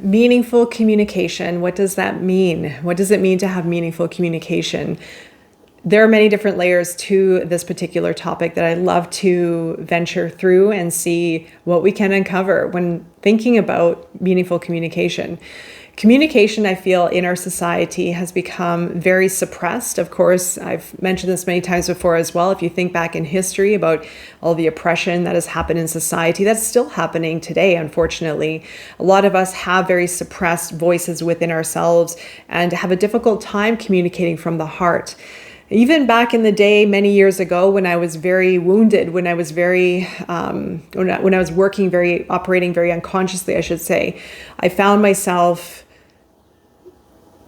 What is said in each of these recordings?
Meaningful communication. What does that mean? What does it mean to have meaningful communication? There are many different layers to this particular topic that I love to venture through and see what we can uncover when thinking about meaningful communication. Communication, I feel, in our society has become very suppressed. Of course, I've mentioned this many times before as well. If you think back in history about all the oppression that has happened in society, that's still happening today, unfortunately. A lot of us have very suppressed voices within ourselves and have a difficult time communicating from the heart. Even back in the day, many years ago, when I was very wounded, when I was operating very unconsciously, I should say, I found myself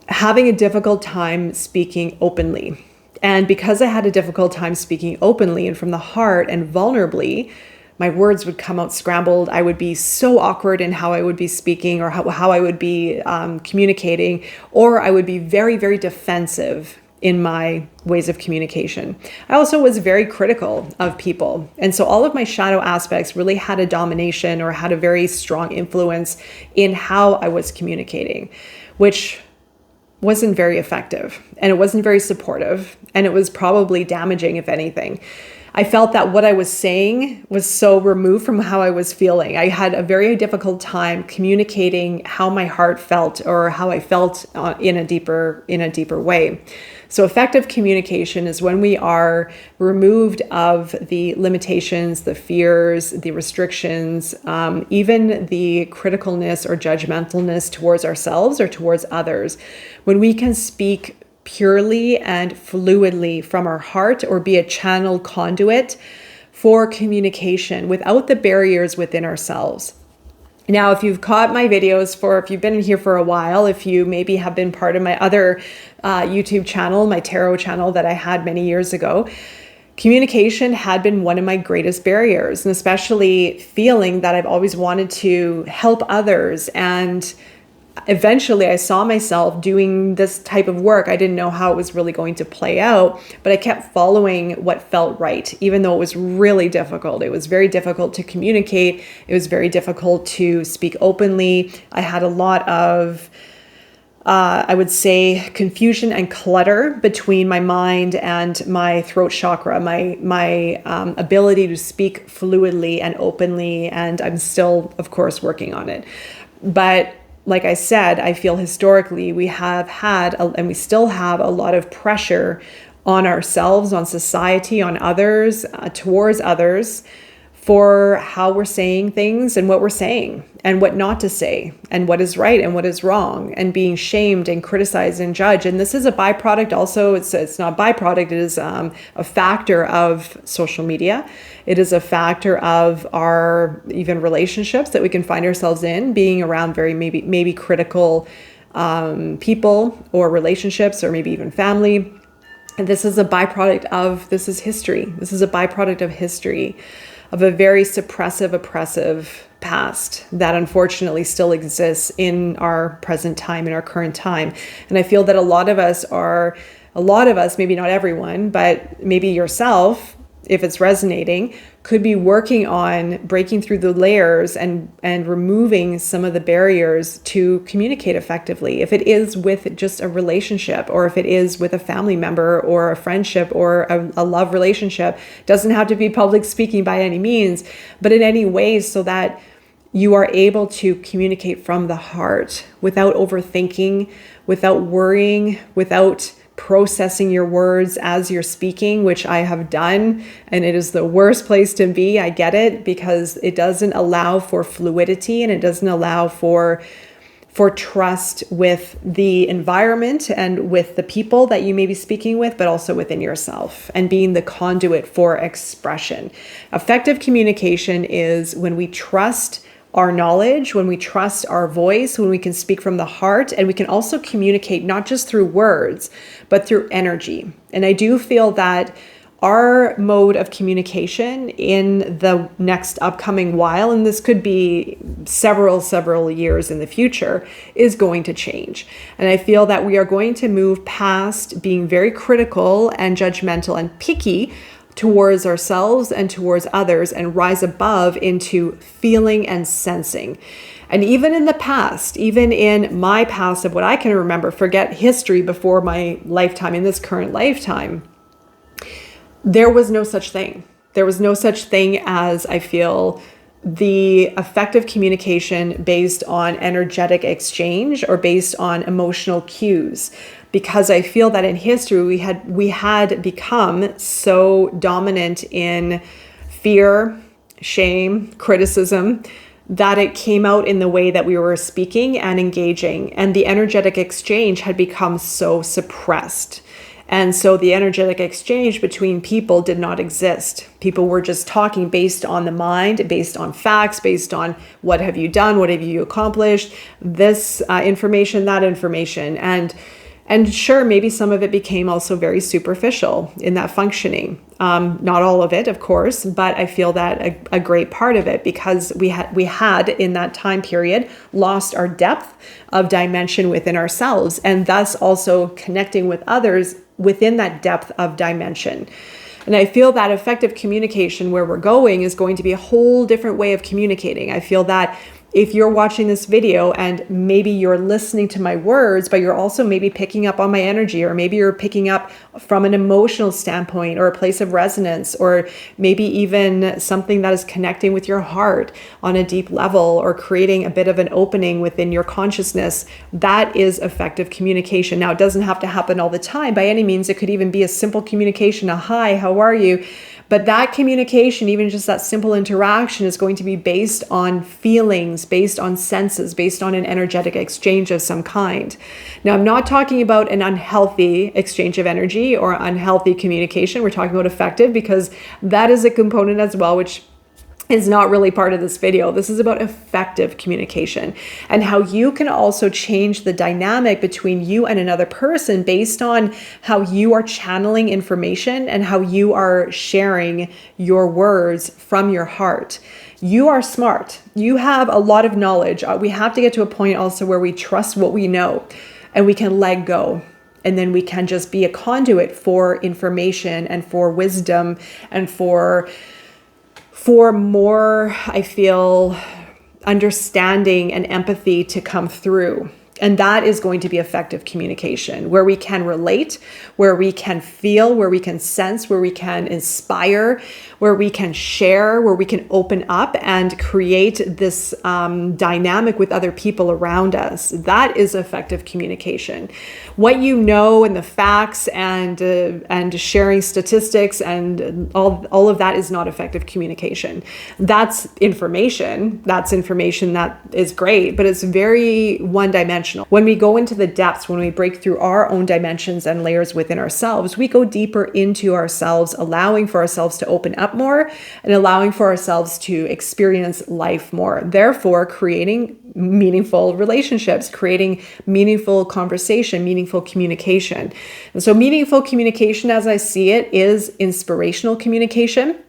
having a difficult time speaking openly. And because I had a difficult time speaking openly and from the heart and vulnerably, my words would come out scrambled. I would be so awkward in how I would be speaking or how I would be communicating, or I would be very, very defensive in my ways of communication. I also was very critical of people. And so all of my shadow aspects really had a domination or had a very strong influence in how I was communicating, which wasn't very effective, and it wasn't very supportive, and it was probably damaging, if anything. I felt that what I was saying was so removed from how I was feeling. I had a very difficult time communicating how my heart felt or how I felt in a deeper way. So effective communication is when we are removed of the limitations, the fears, the restrictions, even the criticalness or judgmentalness towards ourselves or towards others. When we can speak purely and fluidly from our heart or be a channeled conduit for communication without the barriers within ourselves. Now, if you've caught my videos if you've been in here for a while, if you maybe have been part of my other YouTube channel, my tarot channel that I had many years ago, communication had been one of my greatest barriers, and especially feeling that I've always wanted to help others. And eventually I saw myself doing this type of work. I didn't know how it was really going to play out, but I kept following what felt right, even though it was really difficult. It was very difficult to communicate. It was very difficult to speak openly. I had a lot of, I would say, confusion and clutter between my mind and my throat chakra, my ability to speak fluidly and openly. And I'm still, of course, working on it. But like I said, I feel historically we have had, and we still have, a lot of pressure on ourselves, on society, on others, towards others, for how we're saying things and what we're saying and what not to say and what is right and what is wrong, and being shamed and criticized and judged. And this is a byproduct also. It's not a byproduct. It is a factor of social media. It is a factor of our even relationships that we can find ourselves in, being around very maybe critical people or relationships, or maybe even family. And this is a byproduct of, this is history. This is a byproduct of history, of a very suppressive, oppressive past that unfortunately still exists in our present time, in our current time. And I feel that a lot of us, maybe not everyone, but maybe yourself, if it's resonating, could be working on breaking through the layers and removing some of the barriers to communicate effectively. If it is with just a relationship, or if it is with a family member or a friendship or a love relationship, doesn't have to be public speaking by any means, but in any way so that you are able to communicate from the heart without overthinking, without worrying, without processing your words as you're speaking, which I have done, and it is the worst place to be. I get it, because it doesn't allow for fluidity, and it doesn't allow for trust with the environment and with the people that you may be speaking with, but also within yourself, and being the conduit for expression. Effective communication is when we trust our knowledge, when we trust our voice, when we can speak from the heart, and we can also communicate not just through words, but through energy. And I do feel that our mode of communication in the next upcoming while, and this could be several years in the future, is going to change. And I feel that we are going to move past being very critical and judgmental and picky towards ourselves and towards others, and rise above into feeling and sensing. And even in the past, even in my past of what I can remember, forget history before my lifetime, in this current lifetime, there was no such thing. There was no such thing as, I feel, the effective communication based on energetic exchange or based on emotional cues. Because I feel that in history, we had become so dominant in fear, shame, criticism, that it came out in the way that we were speaking and engaging. And the energetic exchange had become so suppressed. And so the energetic exchange between people did not exist. People were just talking based on the mind, based on facts, based on what have you done, what have you accomplished, this information, that information. And sure, maybe some of it became also very superficial in that functioning. Not all of it, of course, but I feel that a great part of it, because we had in that time period lost our depth of dimension within ourselves, and thus also connecting with others within that depth of dimension. And I feel that effective communication, where we're going, is going to be a whole different way of communicating. I feel that if you're watching this video and maybe you're listening to my words, but you're also maybe picking up on my energy, or maybe you're picking up from an emotional standpoint or a place of resonance, or maybe even something that is connecting with your heart on a deep level, or creating a bit of an opening within your consciousness, that is effective communication. Now, it doesn't have to happen all the time by any means. It could even be a simple communication, a hi, how are you? But that communication, even just that simple interaction, is going to be based on feelings, based on senses, based on an energetic exchange of some kind. Now, I'm not talking about an unhealthy exchange of energy or unhealthy communication. We're talking about effective, because that is a component as well, which is not really part of this video. This is about effective communication and how you can also change the dynamic between you and another person based on how you are channeling information and how you are sharing your words from your heart. You are smart. You have a lot of knowledge. We have to get to a point also where we trust what we know and we can let go. And then we can just be a conduit for information and for wisdom and for more, I feel, understanding and empathy to come through. And that is going to be effective communication, where we can relate, where we can feel, where we can sense, where we can inspire, where we can share, where we can open up and create this dynamic with other people around us. That is effective communication. What you know and the facts and sharing statistics and all of that is not effective communication. That's information. That's information that is great, but it's very one-dimensional. When we go into the depths, when we break through our own dimensions and layers within ourselves, we go deeper into ourselves, allowing for ourselves to open up more and allowing for ourselves to experience life more. Therefore, creating meaningful relationships, creating meaningful conversation, meaningful communication. And so meaningful communication, as I see it, is inspirational communication.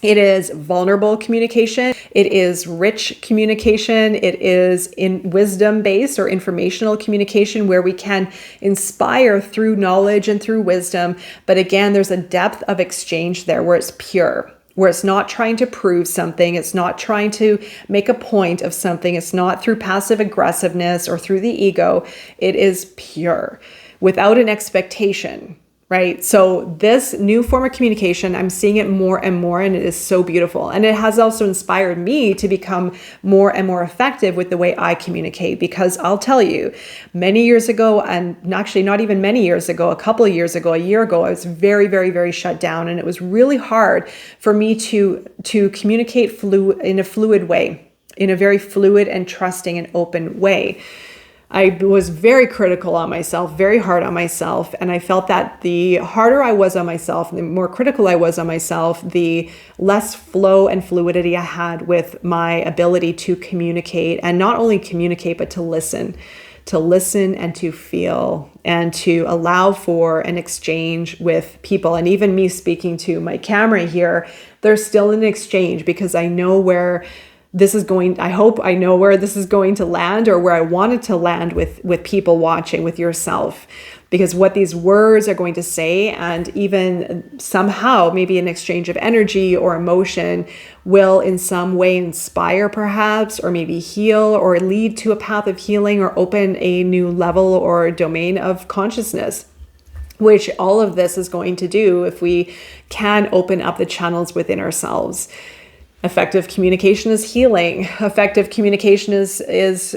It is vulnerable communication. It is rich communication. It is in wisdom-based or informational communication, where we can inspire through knowledge and through wisdom. But again, there's a depth of exchange there where it's pure, where it's not trying to prove something. It's not trying to make a point of something. It's not through passive aggressiveness or through the ego. It is pure, without an expectation. Right? So this new form of communication, I'm seeing it more and more, and it is so beautiful. And it has also inspired me to become more and more effective with the way I communicate, because I'll tell you, many years ago, and actually not even many years ago, a couple of years ago, a year ago, I was very, very, very shut down. And it was really hard for me to communicate in a fluid way, in a very fluid and trusting and open way. I was very critical on myself, very hard on myself. And I felt that the harder I was on myself, the more critical I was on myself, the less flow and fluidity I had with my ability to communicate, and not only communicate, but to listen and to feel and to allow for an exchange with people. And even me speaking to my camera here, there's still an exchange, because I know where I hope I know where this is going to land, or where I want it to land with people watching, with yourself. Because what these words are going to say, and even somehow maybe an exchange of energy or emotion, will in some way inspire perhaps, or maybe heal, or lead to a path of healing, or open a new level or domain of consciousness. Which all of this is going to do if we can open up the channels within ourselves. Effective communication is healing. Effective communication is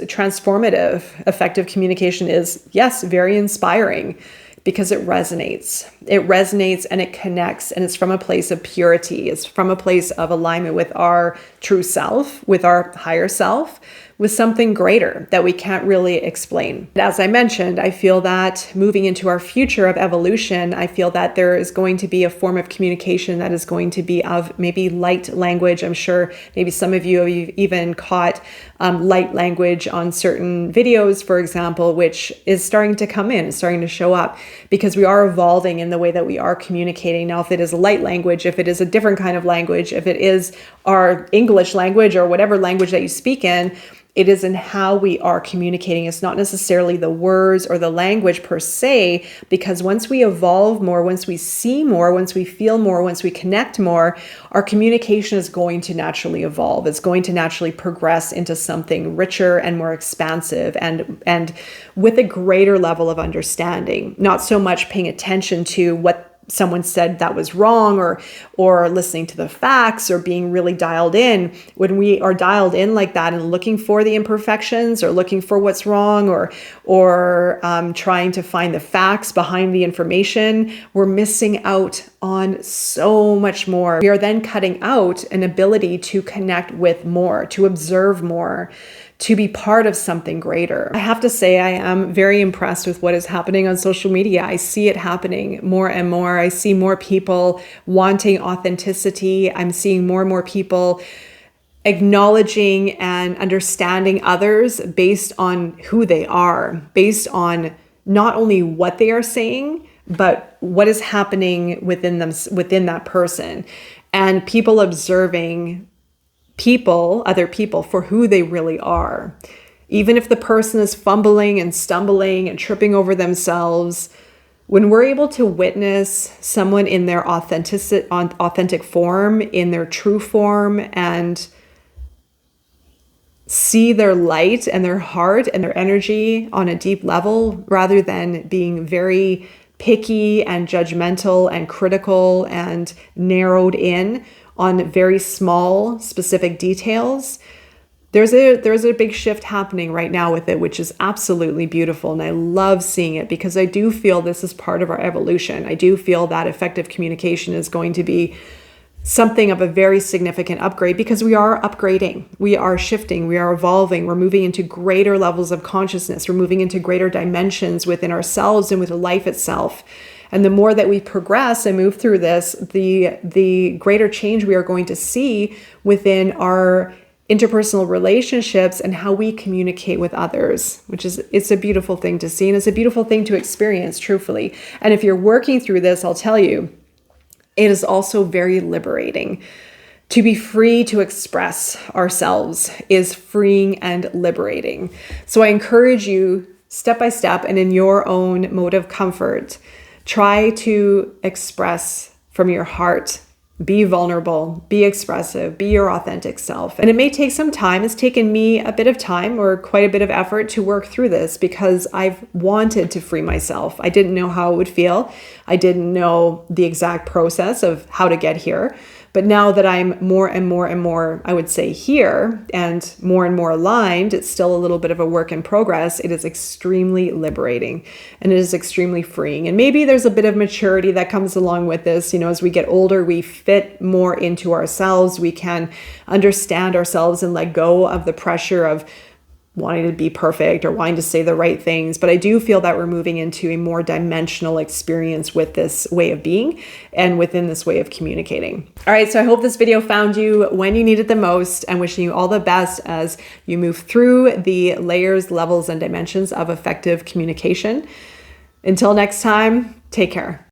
transformative. Effective communication is, yes, very inspiring, because it resonates. It resonates and it connects, and it's from a place of purity. It's from a place of alignment with our true self, with our higher self, with something greater that we can't really explain. As I mentioned, I feel that moving into our future of evolution, I feel that there is going to be a form of communication that is going to be of maybe light language. I'm sure maybe some of you have even caught light language on certain videos, for example, which is starting to come in, starting to show up, because we are evolving in the way that we are communicating. Now, if it is a light language, if it is a different kind of language, if it is our English language or whatever language that you speak in, it is in how we are communicating. It's not necessarily the words or the language per se, because once we evolve more, once we see more, once we feel more, once we connect more, our communication is going to naturally evolve. It's going to naturally progress into something richer and more expansive, and with a greater level of understanding, not so much paying attention to what someone said that was wrong, or listening to the facts, or being really dialed in. When we are dialed in like that and looking for the imperfections, or looking for what's wrong, or trying to find the facts behind the information, we're missing out on so much more. We are then cutting out an ability to connect with more, to observe more, to be part of something greater. I have to say, I am very impressed with what is happening on social media. I see it happening more and more. I see more people wanting authenticity. I'm seeing more and more people acknowledging and understanding others based on who they are, based on not only what they are saying, but what is happening within them, within that person, and people observing other people for who they really are. Even if the person is fumbling and stumbling and tripping over themselves, when we're able to witness someone in their authentic form, in their true form, and see their light and their heart and their energy on a deep level, rather than being very picky and judgmental and critical and narrowed in on very small specific details, there's a big shift happening right now with it, which is absolutely beautiful. And I love seeing it, because I do feel this is part of our evolution. I do feel that effective communication is going to be something of a very significant upgrade, because we are upgrading, we are shifting, we are evolving, we're moving into greater levels of consciousness, we're moving into greater dimensions within ourselves and with life itself. And the more that we progress and move through this, the greater change we are going to see within our interpersonal relationships and how we communicate with others, it's a beautiful thing to see, and it's a beautiful thing to experience, truthfully. And if you're working through this, I'll tell you, it is also very liberating. To be free to express ourselves is freeing and liberating. So I encourage you, step by step and in your own mode of comfort, try to express from your heart. Be vulnerable, be expressive, be your authentic self. And it may take some time. It's taken me a bit of time, or quite a bit of effort, to work through this, because I've wanted to free myself. I didn't know how it would feel. I didn't know the exact process of how to get here. But now that I'm more and more, I would say, here, and more aligned, it's still a little bit of a work in progress. It is extremely liberating, and it is extremely freeing. And maybe there's a bit of maturity that comes along with this. As we get older, we fit more into ourselves. We can understand ourselves and let go of the pressure of wanting to be perfect or wanting to say the right things. But I do feel that we're moving into a more dimensional experience with this way of being and within this way of communicating. All right, so I hope this video found you when you need it the most. I'm wishing you all the best as you move through the layers, levels, and dimensions of effective communication. Until next time, take care.